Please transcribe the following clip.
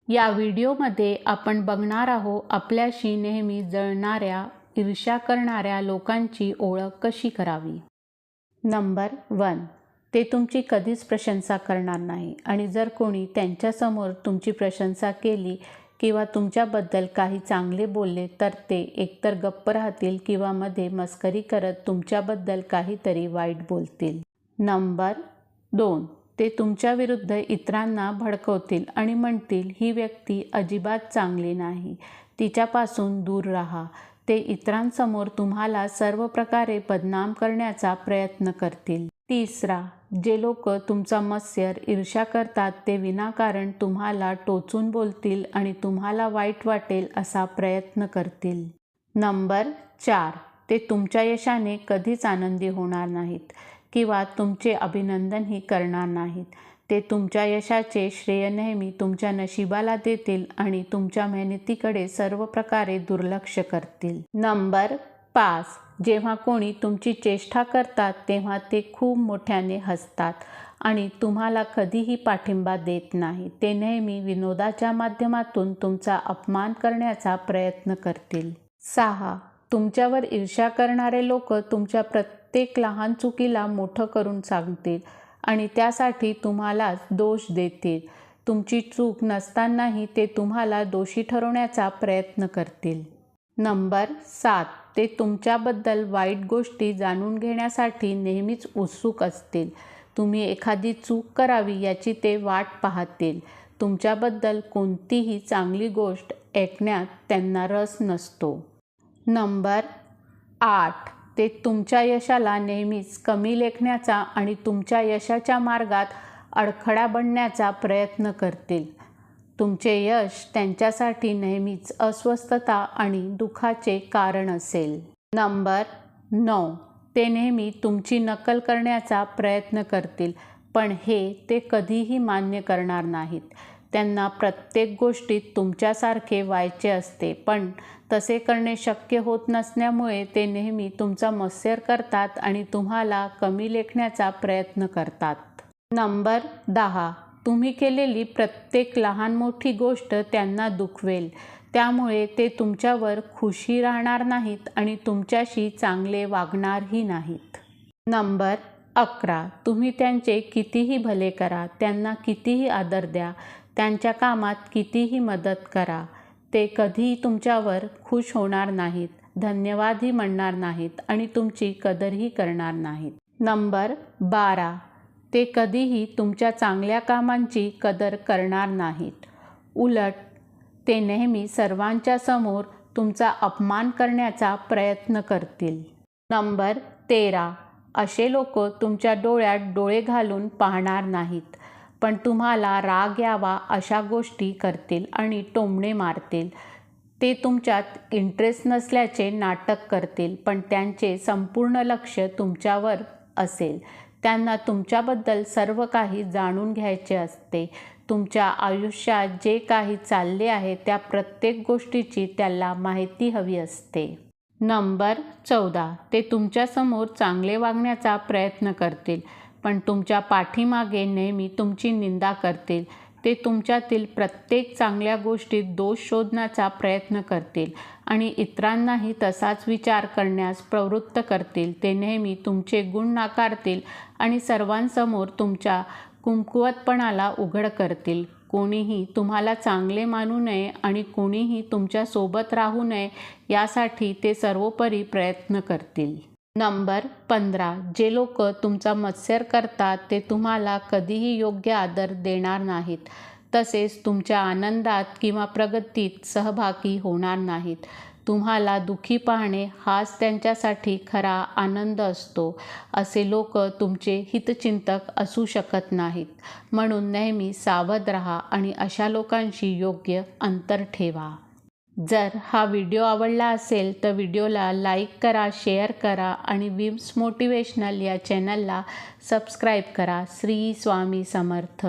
या व्हिडिओमध्ये आपण बघणार आहोत आपल्याशी नेहमी जळणाऱ्या, ईर्ष्या करणाऱ्या लोकांची ओळख कशी करावी। नंबर 1, ते तुमची कधीच प्रशंसा करणार नाही आणि जर कोणी त्यांच्यासमोर तुमची प्रशंसा केली किंवा तुमच्याबद्दल काही चांगले बोलले तर ते एकतर गप्प राहतील किंवा मध्ये मस्करी करत तुमच्याबद्दल काहीतरी वाईट बोलतील। नंबर 2, ते तुमच्या विरुद्ध इतरांना भडकवतील आणि म्हणतील ही व्यक्ती अजिबात चांगली नाही, तिच्यापासून दूर राहा। ते इतरांसमोर तुम्हाला सर्व प्रकारे बदनाम करण्याचा प्रयत्न करतील। तिसरा, जे लोक तुमचा मत्सर, ईर्ष्या करतात ते विनाकारण तुम्हाला टोचून बोलतील आणि तुम्हाला वाईट वाटेल असा प्रयत्न करतील। नंबर 4, ते तुमच्या यशाने कधीच आनंदी होणार नाहीत किंवा तुमचे अभिनंदनही करणार नाहीत। ते तुमच्या यशाचे श्रेय नेहमी तुमच्या नशिबाला देतील आणि तुमच्या मेहनतीकडे सर्व प्रकारे दुर्लक्ष करतील। नंबर 5, जेव्हा कोणी तुमची चेष्टा करतात तेव्हा ते खूप मोठ्याने हसतात आणि तुम्हाला कधीही पाठिंबा देत नाही। ते नेहमी विनोदाच्या माध्यमातून तुमचा अपमान करण्याचा प्रयत्न करतील। 6, तुमच्यावर ईर्ष्या करणारे लोक तुमच्या प्रत्येक लहान चुकीला मोठं करून सांगतील आणि त्यासाठी तुम्हालाच दोष देतील। तुमची चूक नसतानाही ते तुम्हाला दोषी ठरवण्याचा प्रयत्न करतील। नंबर 7, ते तुमच्याबद्दल वाईट गोष्टी जाणून घेण्यासाठी नेहमीच उत्सुक असतील। तुम्ही एखादी चूक करावी याची ते वाट पाहतील। तुमच्याबद्दल कोणतीही चांगली गोष्ट ऐकण्यात त्यांना रस नसतो। नंबर 8, ते तुमच्या यशाला नेहमीच कमी लेखण्याचा आणि तुमच्या यशाच्या मार्गात अडथळा बनण्याचा प्रयत्न करतील। तुमचे यश त्यांच्यासाठी नेहमीच अस्वस्थता आणि दुःखाचे कारण असेल। नंबर 9, ते नेहमी तुमची नकल करण्याचा प्रयत्न करतील पण हे ते कधीही मान्य करणार नाहीत। त्यांना प्रत्येक गोष्टीत तुमच्यासारखे व्हायचे असते पण तसे करणे शक्य होत नसल्यामुळे ते नेहमी तुमचा मत्सर करतात आणि तुम्हाला कमी लेखण्याचा प्रयत्न करतात। नंबर 10, तुम्ही केलेली प्रत्येक लहान मोठी गोष्ट त्यांना दुखवेल, त्यामुळे ते तुमच्यावर खुशी राहणार नाहीत आणि तुमच्याशी चांगले वागणारही नाहीत। नंबर 11, तुम्ही त्यांचे कितीही भले करा, त्यांना कितीही आदर द्या, त्यांच्या कामात कितीही मदत करा, ते कधीही तुमच्यावर खुश होणार नाहीत, धन्यवादही म्हणणार नाहीत आणि तुमची कदरही करणार नाहीत। नंबर 12, ते कधीही तुमच्या चांगल्या कामांची कदर करणार नाहीत। उलट ते नेहमी सर्वांच्या समोर तुमचा अपमान करण्याचा प्रयत्न करतील। नंबर 13, असे लोक तुमच्या डोळ्यात डोळे घालून पाहणार नाहीत पण तुम्हाला राग यावा अशा गोष्टी करतील आणि टोमणे मारतील। ते तुमच्यात इंटरेस्ट नसल्याचे नाटक करतील पण त्यांचे संपूर्ण लक्ष तुमच्यावर असेल। त्यांना तुमच्याबद्दल सर्व काही जाणून घ्यायचे असते। तुमच्या आयुष्यात जे काही चालले आहे त्या प्रत्येक गोष्टीची त्याला माहिती हवी असते। नंबर 14, ते तुमच्यासमोर चांगले वागण्याचा प्रयत्न करतील पण तुमच्या पाठीमागे नेहमी तुमची निंदा करतील। ते तुमच्यातील प्रत्येक चांगल्या गोष्टीत दोष शोधण्याचा प्रयत्न करतील आणि इतरांनाही तसाच विचार करण्यास प्रवृत्त करतील। ते नेहमी तुमचे गुण नाकारतील आणि सर्वांसमोर तुमच्या कमकुवतपणाला उघड करतील। कोणीही तुम्हाला चांगले मानू नये आणि कोणीही तुमच्या सोबत राहू नये यासाठी ते सर्वोपरी प्रयत्न करतील। नंबर 15, जे लोक तुमचा मत्सर करतात ते तुम्हाला कधीही योग्य आदर देणार नाहीत, तसेच तुमच्या आनंदात किंवा प्रगतीत सहभागी होणार नाहीत। तुम्हाला दुःखी पाहणे हाच त्यांच्यासाठी खरा आनंद असतो। असे लोक तुमचे हितचिंतक असू शकत नाहीत, म्हणून नेहमी सावध राहा आणि अशा लोकांशी योग्य अंतर ठेवा। जर हा व्हिडिओ आवडला असेल तर व्हिडिओला लाईक करा, शेअर करा आणि विम्स मोटिवेशनल या चॅनलला सबस्क्राईब करा। श्री स्वामी समर्थ।